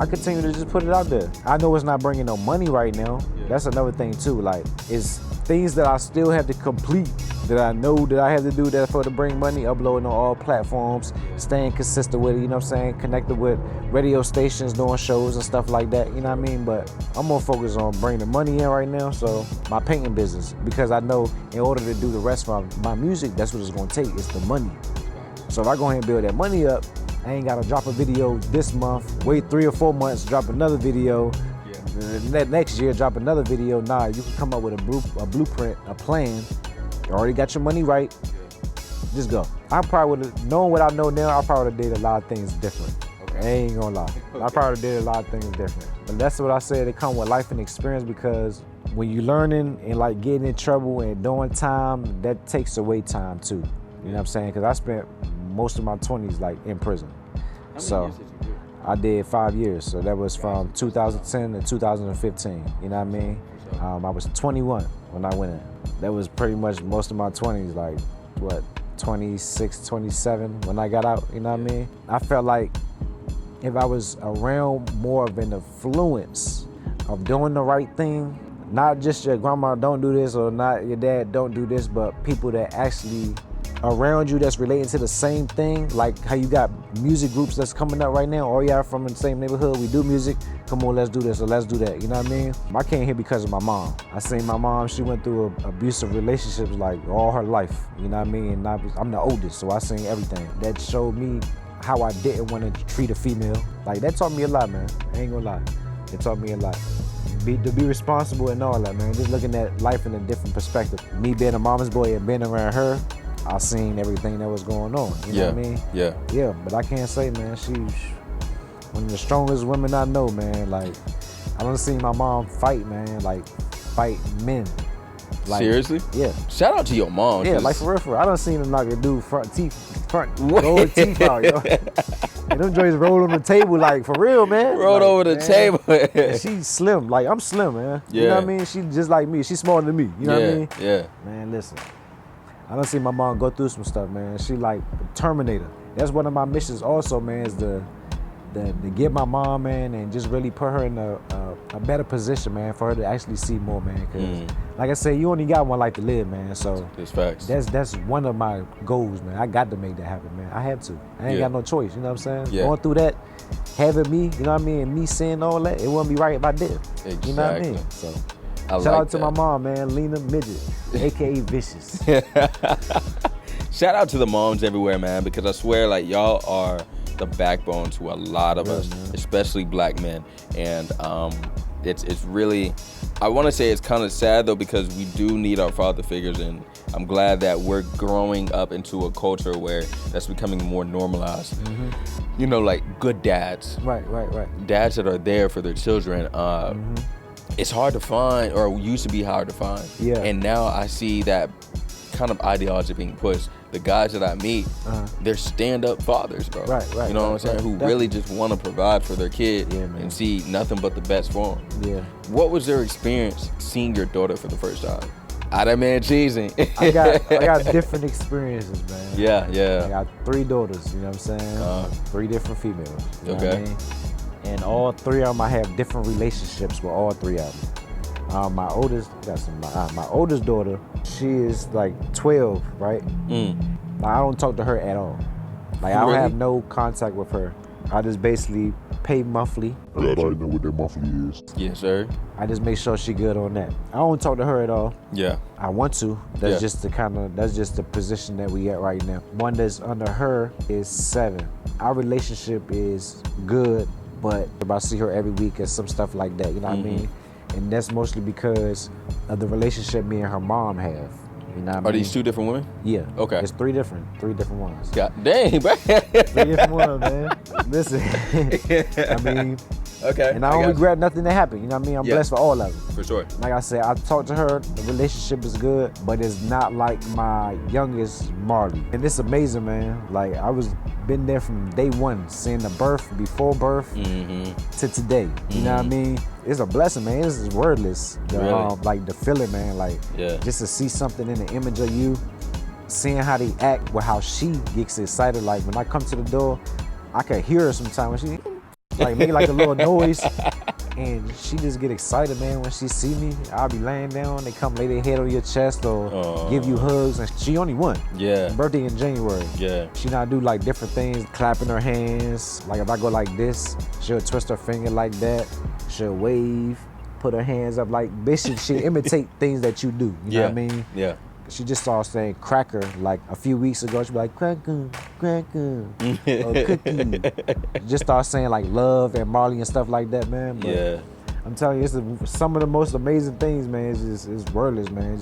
I continue to just put it out there. I know it's not bringing no money right now. That's another thing too. Like, it's things that I still have to complete that I know that I have to do that for to bring money, uploading on all platforms, staying consistent with it, you know what I'm saying? Connected with radio stations, doing shows and stuff like that, you know what I mean? But I'm more focused on bringing the money in right now, so my painting business, because I know in order to do the rest of my music, that's what it's gonna take, it's the money. So if I go ahead and build that money up, I ain't gotta drop a video this month, wait 3 or 4 months, drop another video, next year drop another video. Nah, you can come up with a blueprint, a plan. You already got your money right, just go. I probably would've, knowing what I know now, I probably would've did a lot of things different. I ain't gonna lie. I probably did a lot of things different. But that's what I said, it come with life and experience, because when you learning and like getting in trouble and doing time, that takes away time too. You know what I'm saying? Because I spent most of my 20s like in prison. So I did 5 years. So that was from 2010 to 2015. You know what I mean? I was 21 when I went in. That was pretty much most of my 20s, like what, 26, 27 when I got out, you know what I mean? I felt like if I was around more of an influence of doing the right thing, not just your grandma don't do this or not your dad don't do this, but people that actually around you that's relating to the same thing, like how you got music groups that's coming up right now, all y'all from the same neighborhood, we do music, come on, let's do this or let's do that, you know what I mean? I came here because of my mom. I seen my mom, she went through abusive relationships like all her life, you know what I mean? And I'm the oldest, so I seen everything. That showed me how I didn't want to treat a female. Like, that taught me a lot, man. I ain't gonna lie. It taught me a lot. To be responsible and all that, man. Just looking at life in a different perspective. Me being a mama's boy and being around her, I seen everything that was going on. You know what I mean? Yeah. Yeah, but I can't say, man, she's one of the strongest women I know, man. Like, I done seen my mom fight, man. Like, fight men. Like, seriously? Yeah. Shout out to your mom. Yeah, like for real. I done seen him like a dude roll the teeth out, yo. And them joints roll on the table, like, for real, man. Rolled like, over the man, table. She's slim. Like, I'm slim, man. Yeah. You know what I mean? She's just like me. She's smaller than me. You know what I mean? Yeah. Man, listen. I done seen my mom go through some stuff, man. She like a Terminator. That's one of my missions also, man, is to get my mom, man, and just really put her in a better position, man, for her to actually see more, man. Cause like I said, you only got one life to live, man. So it's facts. That's one of my goals, man. I got to make that happen, man. I have to. I ain't got no choice. You know what I'm saying? Yeah. Going through that, having me, you know what I mean, and me seeing all that, it wouldn't be right if I did. Exactly. You know what I mean? So shout like out to my mom, man, Lena Midget, aka Vicious. Shout out to the moms everywhere, man, because I swear, like, y'all are the backbone to a lot of us, man. Especially black men. And it's really, I want to say it's kind of sad though, because we do need our father figures, and I'm glad that we're growing up into a culture where that's becoming more normalized. You know, like good dads. Right. Dads that are there for their children. It's hard to find, or used to be hard to find. Yeah. And now I see that kind of ideology being pushed. The guys that I meet, they're stand-up fathers, bro. Right. You know what I'm saying? Who Definitely. really just want to provide for their kid and see nothing but the best for them. Yeah. What was your experience seeing your daughter for the first time? That man cheesing. I got different experiences, man. Yeah. I got 3 daughters, you know what I'm saying? 3 different females. You know what I mean? And all 3 of them, I have different relationships with all 3 of them. My oldest daughter, she is like 12, right? I don't talk to her at all. Like, I don't have no contact with her. I just basically pay monthly. I already know what that monthly is. Yes, sir. I just make sure she good on that. I don't talk to her at all. Yeah. I want to. That's just the position that we at right now. One that's under her is 7. Our relationship is good, but I see her every week or some stuff like that, you know what I mean? And that's mostly because of the relationship me and her mom have. You know what I mean? Are these 2 different women? Yeah. Okay. It's 3 different ones. God dang, bro. 3 different ones, man. Listen, I mean, okay. And I don't regret nothing that happened. You know what I mean? I'm blessed for all of it. For sure. Like I said, I talked to her. The relationship is good, but it's not like my youngest Marley. And it's amazing, man. Like, I was been there from day one, seeing the birth, before birth, to today. You know what I mean? It's a blessing, man. It's wordless. Like the feeling, man. Like, just to see something in the image of you, seeing how they act, with how she gets excited. Like, when I come to the door, I can hear her sometimes when she like make like a little noise, and she just get excited, man. When she see me, I'll be laying down. They come lay their head on your chest or give you hugs. And she only one. Yeah. Birthday in January. Yeah. She not do like different things, clapping her hands. Like, if I go like this, she'll twist her finger like that. She'll wave, put her hands up like this. She imitate things that you do. You know what I mean? Yeah. She just started saying cracker like a few weeks ago. She'd be like, cracker, or cookie. Just started saying like love and Marley and stuff like that, man. But I'm telling you, it's some of the most amazing things, man. It's wordless, man.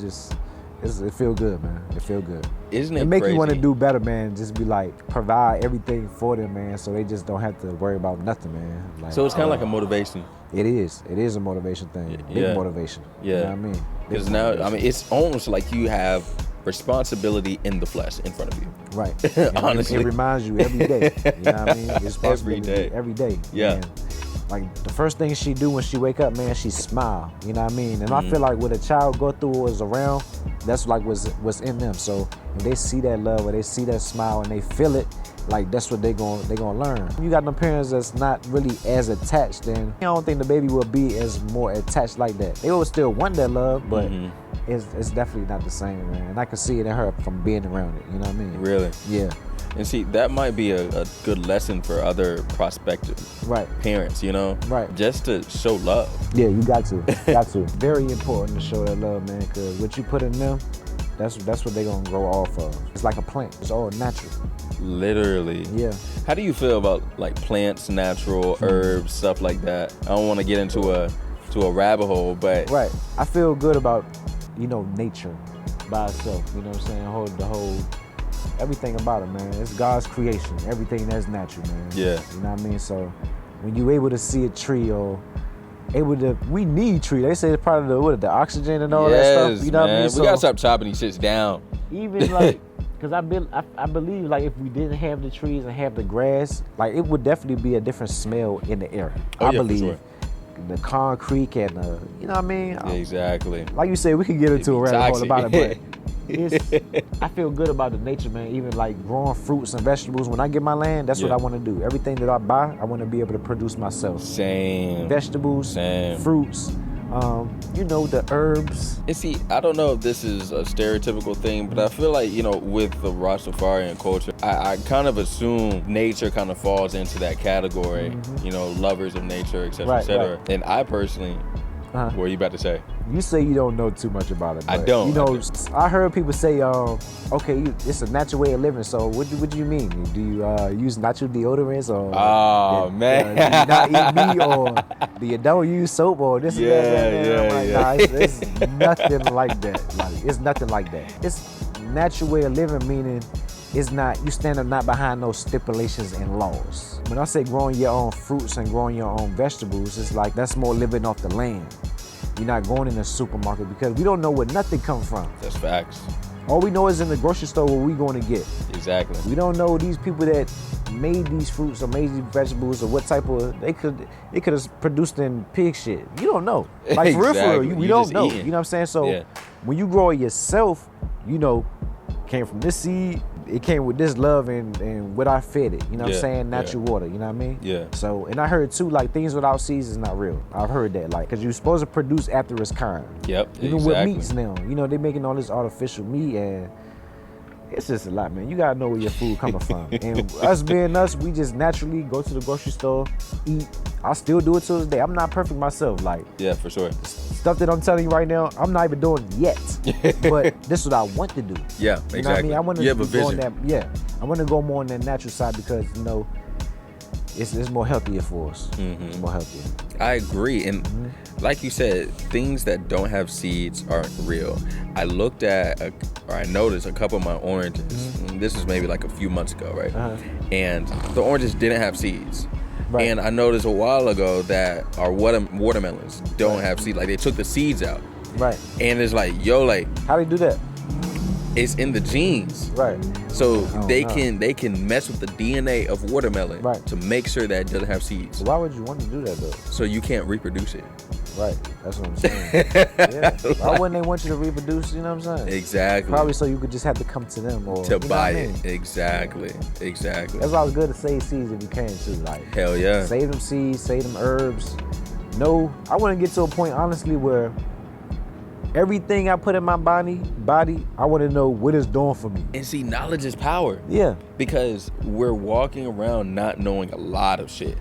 It feel good, man. It feel good. Isn't it It make crazy? you want to do better, man. Just be like, provide everything for them, man, so they just don't have to worry about nothing, man. Like, So it's kind of like a motivation. It is. It is a motivation thing. Big motivation. Yeah. You know what I mean? Because now, I mean, it's almost like you have responsibility in the flesh in front of you. Right. Honestly. It reminds you every day. You know what I mean? Every day. Every day. Yeah. Man. Like, the first thing she do when she wake up, man, she smile. You know what I mean? And I feel like what a child go through or is around, that's like what's in them. So if they see that love or they see that smile and they feel it, like, that's what they gonna learn. You got them parents that's not really as attached, then I don't think the baby will be as more attached like that. They will still want that love, but it's definitely not the same, man. And I can see it in her from being around it. You know what I mean? Really? Yeah. And see, that might be a good lesson for other prospective parents, you know? Right. Just to show love. Yeah, you got to. Got to. Very important to show that love, man, because what you put in them, that's what they're going to grow off of. It's like a plant. It's all natural. Literally. Yeah. How do you feel about like plants, natural, herbs, stuff like that? I don't want to get into a rabbit hole, but... Right. I feel good about, nature by itself. You know what I'm saying? The whole... Everything about it, man. It's God's creation. Everything that's natural, man. Yeah. You know what I mean? So when you able to see a tree or we need tree. They say it's part of the oxygen and all that stuff. You know what I mean? We gotta stop chopping these shits down. Even like, cause I believe like if we didn't have the trees and have the grass, like it would definitely be a different smell in the air. I believe. For sure. The concrete and you know what I mean? Yeah, exactly. Like you said, we could get into a rabbit hole about it, but I feel good about the nature, man. Even like growing fruits and vegetables. When I get my land, that's what I want to do. Everything that I buy, I want to be able to produce myself. Same. Vegetables, fruits, the herbs. And see, I don't know if this is a stereotypical thing, but I feel like, with the Rastafarian culture, I kind of assume nature kind of falls into that category, lovers of nature, et cetera, et cetera. Right. And I personally, what are you about to say? You say you don't know too much about it. I don't. I heard people say, okay, it's a natural way of living. So what do you mean? Do you use natural deodorants or? Man. Do you not eat meat or do you don't use soap or this and that? Nah, it's nothing like that. Like it's nothing like that. It's natural way of living, meaning it's not, you stand up not behind those stipulations and laws. When I say growing your own fruits and growing your own vegetables, it's like that's more living off the land. You're not going in the supermarket because we don't know where nothing comes from. That's facts. All we know is in the grocery store what we going to get. Exactly. We don't know these people that made these fruits or made these vegetables or what type of, it could have produced in pig shit. You don't know. Like for real, we don't know. Eating. You know what I'm saying? So when you grow it yourself, came from this seed, it came with this love and what I fed it. You know what I'm saying? Natural water, you know what I mean? Yeah. So, and I heard too, like things without seeds is not real. I've heard that, like, cause you're supposed to produce after its kind. Yep, Even with meats now, they making all this artificial meat and it's just a lot, man. You gotta know where your food coming from. And us being us, we just naturally go to the grocery store, eat. I still do it to this day. I'm not perfect myself, like. Yeah, for sure. Stuff that I'm telling you right now, I'm not even doing yet. But this is what I want to do. Yeah, exactly. You know what I mean? I want to have a vision. I want to go more on that natural side because it's more healthier for us. Mm-hmm. It's more healthier. I agree, and like you said, things that don't have seeds aren't real. I looked at, I noticed a couple of my oranges. And this was maybe like a few months ago, right? And the oranges didn't have seeds. Right. And I noticed a while ago that our watermelons don't have seeds. Like they took the seeds out. Right. And it's like, how do they do that? It's in the genes. Right. So they can mess with the DNA of watermelon to make sure that it doesn't have seeds. Why would you want to do that though? So you can't reproduce it. Right. That's what I'm saying. Why wouldn't they want you to reproduce, you know what I'm saying? Exactly. Probably so you could just have to come to them or to buy it. Exactly. Exactly. That's why it's good to save seeds if you can too. Like hell yeah. Save them seeds, save them herbs. No, I want to get to a point honestly where everything I put in my body, I want to know what it's doing for me. And see, knowledge is power. Yeah. Because we're walking around not knowing a lot of shit.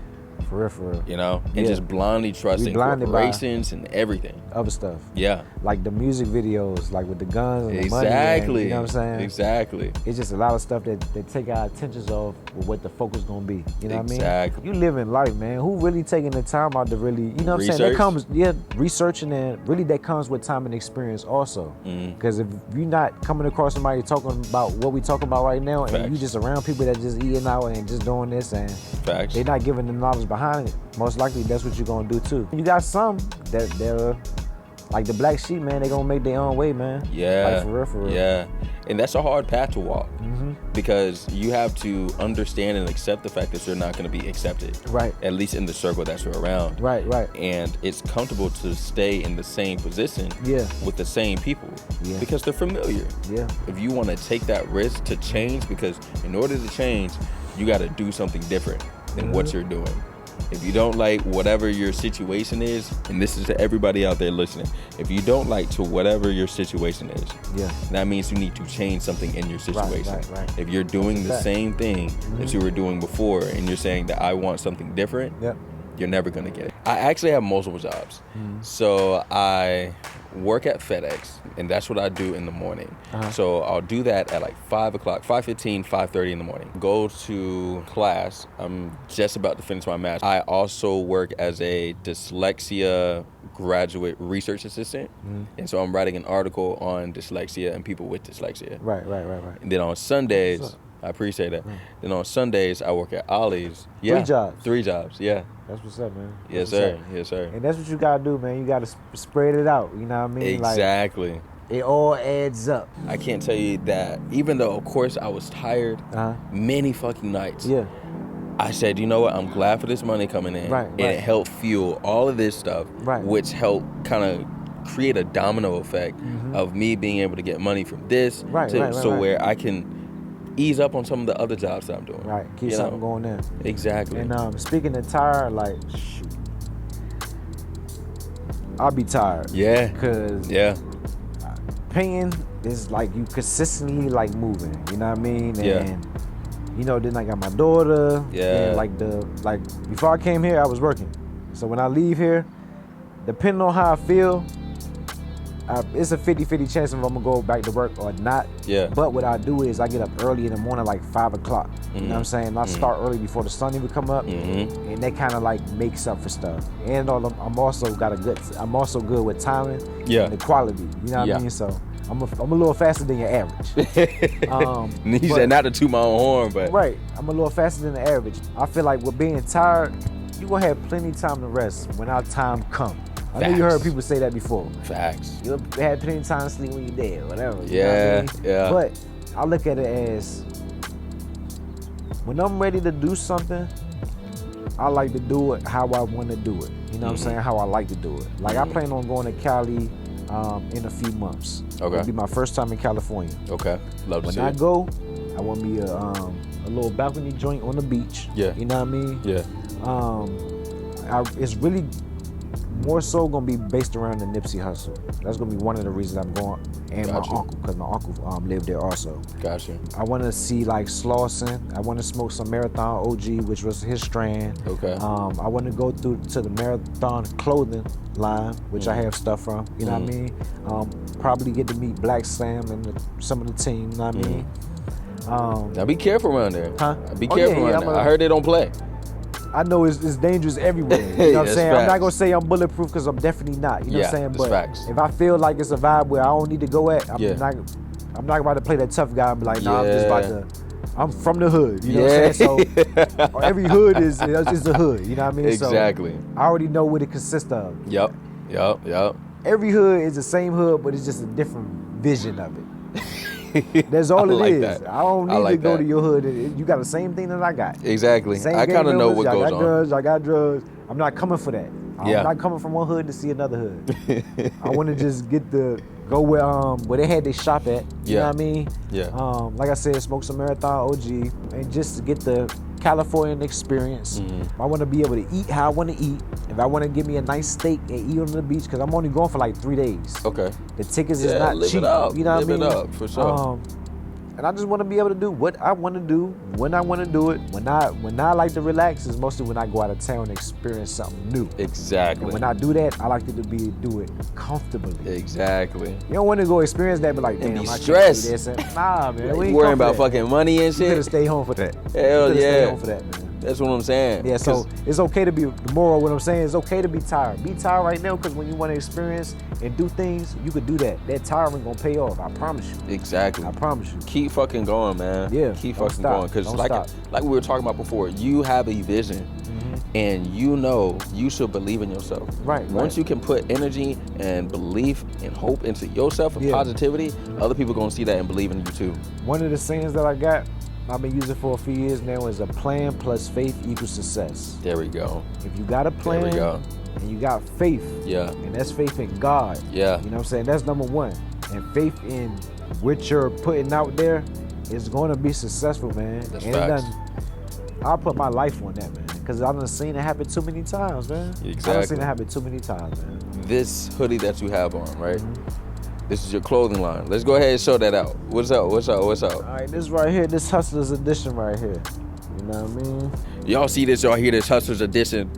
For real. And just blindly trusting corporations and everything. Other stuff. Yeah. Like the music videos, like with the guns and the money. Exactly. You know what I'm saying? Exactly. It's just a lot of stuff that take our attentions off what the focus gonna be. You know what I mean? Exactly. You live in life, man. Who really taking the time out to really, you know what I'm saying? That comes, researching and really that comes with time and experience also. Because if you're not coming across somebody talking about what we talking about right now, and you just around people that just eating out and just doing this and they're not giving the knowledge behind it, most likely that's what you're gonna do too. You got some that they're like the black sheep, man, they gonna make their own way, man. Yeah. Like for real. Yeah. And that's a hard path to walk. Because you have to understand and accept the fact that you're not going to be accepted. Right. At least in the circle that you're around. Right. And it's comfortable to stay in the same position with the same people. Yeah. Because they're familiar. Yeah. If you want to take that risk to change, because in order to change, you got to do something different than what you're doing. If you don't like whatever your situation is, and this is to everybody out there listening, if you don't like to whatever your situation is, that means you need to change something in your situation. Right. If you're doing the same thing that you were doing before and you're saying that I want something different, you're never going to get it. I actually have multiple jobs. So I work at FedEx, and that's what I do in the morning. So I'll do that at like 5 o'clock, 5:15, 5:30 in the morning. Go to class. I'm just about to finish my master's. I also work as a dyslexia graduate research assistant. And so I'm writing an article on dyslexia and people with dyslexia. Right. And then on Sundays, I appreciate that. Then on Sundays, I work at Ollie's. Yeah. 3 jobs, yeah. That's what's up, man. Yes, sir. Yes, sir. And that's what you gotta do, man. You gotta spread it out. You know what I mean? Exactly. Like, it all adds up. I can't tell you that, even though, of course, I was tired many fucking nights. Yeah. I said, you know what? I'm glad for this money coming in. Right. And it helped fuel all of this stuff, which helped kind of create a domino effect of me being able to get money from this where I can ease up on some of the other jobs that I'm doing. Right, keep something going there. Exactly. And speaking of tired, like, shoot, I'll be tired. Yeah. Because painting is like you consistently like moving. You know what I mean? And you know, then I got my daughter. Yeah. And like before I came here, I was working. So when I leave here, depending on how I feel, it's a 50-50 chance if I'm gonna go back to work or not. Yeah. But what I do is I get up early in the morning, like 5 o'clock. You know what I'm saying? I start early before the sun even come up, and that kind of like makes up for stuff. And I'm also good with timing and the quality. You know what I mean? So I'm a little faster than your average. He said not to toot my own horn, but right, I'm a little faster than the average. I feel like with being tired, you gonna have plenty of time to rest when our time comes. I know you heard people say that before. Facts. You'll have plenty of time to sleep when you're dead, whatever. You know what I mean? Yeah. But I look at it as when I'm ready to do something, I like to do it how I want to do it. You know what I'm saying? How I like to do it. Like I plan on going to Cali in a few months. Okay. It'll be my first time in California. Okay. Love to see it. When I go, I want me a little balcony joint on the beach. Yeah. You know what I mean? Yeah. It's really more so gonna be based around the Nipsey Hussle. That's gonna be one of the reasons I'm going, and my uncle, because my uncle lived there also. Gotcha. I want to see like Slauson. I want to smoke some Marathon OG, which was his strand. Okay. I want to go through to the Marathon clothing line, which I have stuff from. You know what I mean? Probably get to meet Black Sam and some of the team. You know what I mean? Now be careful around there. Huh? Be careful around there. I heard they don't play. I know it's dangerous everywhere. You know what I'm saying? Facts. I'm not gonna say I'm bulletproof because I'm definitely not. You know what I'm saying? But facts. If I feel like it's a vibe where I don't need to go at, I'm not about to play that tough guy and be like, nah, I'm just about to. I'm from the hood. You know what I'm saying? So every hood is a hood. You know what I mean? Exactly. So I already know what it consists of. Yep. Every hood is the same hood, but it's just a different vision of it. That's all it is. That. I don't need to go to your hood. You got the same thing that I got. Exactly. I kind of know what goes on. I got drugs. I'm not coming for that. I'm not coming from one hood to see another hood. I want to just go where they had their shop at. You know what I mean? Yeah. Like I said, smoke some Marathon OG and just to get the Californian experience. I want to be able to eat how I want to eat. If I want to give me a nice steak and eat on the beach, because I'm only going for like 3 days. Okay. The tickets is not cheap. You know what I mean? Live it up, for sure. And I just want to be able to do what I want to do, when I want to do it. When I like to relax is mostly when I go out of town and experience something new. Exactly. And when I do that, I like to do it comfortably. Exactly. You don't want to go experience that, but like, damn, be stressed. I can't do this. Nah, man. We ain't worrying about fucking money and shit. You better stay home for that. Hell yeah. Stay home for that, man. That's what I'm saying. Yeah, so it's okay to be, the moral of what I'm saying, it's okay to be tired. Be tired right now, because when you want to experience and do things, you could do that. That tiring gonna pay off, I promise you. Exactly. I promise you. Keep fucking going, man. Yeah. Keep fucking going. Because like we were talking about before, you have a vision. And you know you should believe in yourself. Right. Once you can put energy and belief and hope into yourself and positivity, other people gonna see that and believe in you too. One of the sayings that I got, I've been using for a few years now, is a plan plus faith equals success. There we go. If you got a plan, there we go. And you got faith, and that's faith in God. Yeah. You know what I'm saying? That's number one. And faith in what you're putting out there is going to be successful, man. That's facts. I'll put my life on that, man. Because I done seen it happen too many times, man. Exactly. I done seen it happen too many times, man. This hoodie that you have on, right? This is your clothing line. Let's go ahead and show that out. What's up? All right, this right here, this Hustlers Edition right here. You know what I mean? Y'all see this, y'all hear this Hustlers Edition.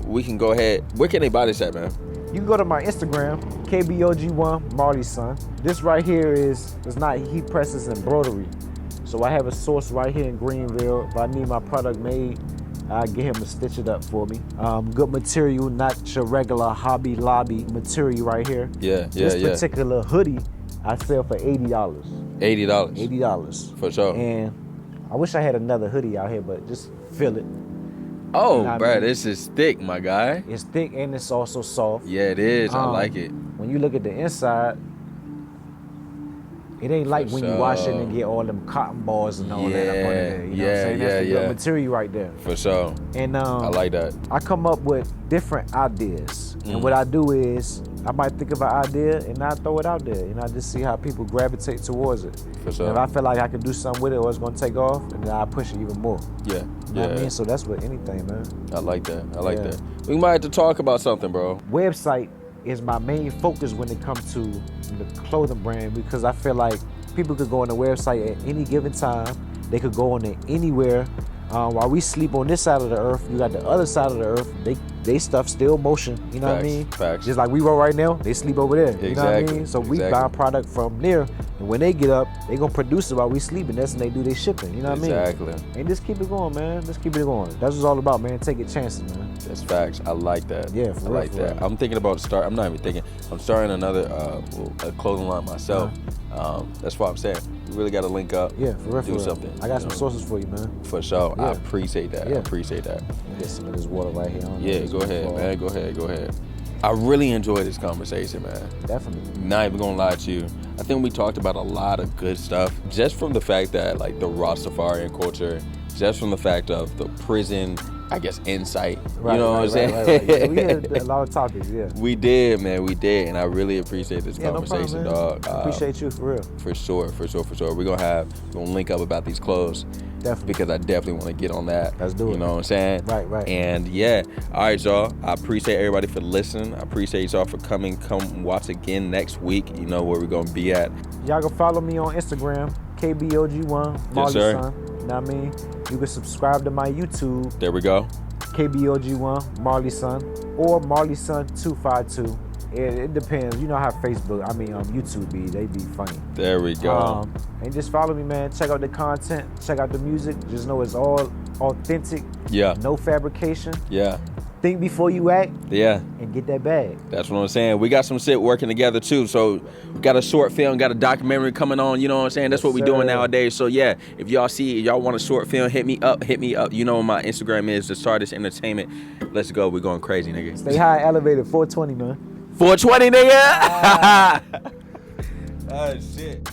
We can go ahead. Where can they buy this at, man? You can go to my Instagram, KBOG1 Marley Son. This right here is not heat presses and embroidery. So I have a source right here in Greenville. If I need my product made, I get him to stitch it up for me. Good material, not your regular Hobby Lobby material right here. This particular hoodie, I sell for $80. $80. $80. For sure. And I wish I had another hoodie out here, but just feel it. Oh, you know bro, this is thick, my guy. It's thick and it's also soft. Yeah, it is. I like it. When you look at the inside, it ain't like when you wash it and get all them cotton balls and all that up under there. You know what I'm saying? That's the good material right there. For sure. And I like that. I come up with different ideas. And what I do is I might think of an idea and I throw it out there. And I just see how people gravitate towards it. For sure. And if I feel like I can do something with it or it's gonna take off, and then I push it even more. Yeah. You know what I mean? So that's with anything, man. I like that. I like that. We might have to talk about something, bro. Website is my main focus when it comes to the clothing brand, because I feel like people could go on the website at any given time. They could go on it anywhere. While we sleep on this side of the earth, you got the other side of the earth. They stuff still motion. You know what I mean? Facts. Just like we roll right now, they sleep over there. Exactly. You know what I mean? So we buy product from there, and when they get up, they gonna produce it while we sleeping. That's when they do their shipping. You know what I mean? Exactly. And just keep it going, man. Just keep it going. That's what it's all about, man. Take it chances, man. That's facts. I like that. Yeah, for real, I like for that. real. I'm thinking about I'm not even thinking. I'm starting another a clothing line myself. That's what I'm saying. We really got to link up. Yeah, for real. Do something. I got some sources for you, man. For sure. Yeah. I appreciate that. Yeah. I appreciate that. Get some of this water right here. Yeah, go ahead, man. Go ahead. I really enjoyed this conversation, man. Definitely. Not even gonna lie to you. I think we talked about a lot of good stuff, just from the fact that, like, the Rastafarian culture, just from the fact of the prison, I guess, insight. Right, you know what I'm saying? Right. Yeah, we had a lot of topics, yeah. We did, man. We did. And I really appreciate this conversation, no problem, dog. Appreciate you, for real. For sure. We're gonna link up about these clothes. Definitely. Because I definitely want to get on that. Let's do it. You know what I'm saying? Right. And yeah. All right, y'all. I appreciate everybody for listening. I appreciate y'all for coming. Come watch again next week. You know where we're gonna be at. Y'all can follow me on Instagram, KBOG1 Marley sir. Son. You know what I mean? You can subscribe to my YouTube, There we go. KBOG1 Marley Son, or Marley Son 252. It depends. You know how YouTube be. They be funny. There we go. And just follow me, man. Check out the content. Check out the music. Just know it's all authentic. Yeah. No fabrication. Yeah. Think before you act. Yeah. And get that bag. That's what I'm saying. We got some shit working together too. So we got a short film, got a documentary coming on. You know what I'm saying? That's what we're doing nowadays. So yeah, if y'all want a short film, hit me up. You know what my Instagram is, The Stardust Entertainment. Let's go. We're going crazy, nigga. Stay high, elevated, 420, man. 420, nigga. Oh shit.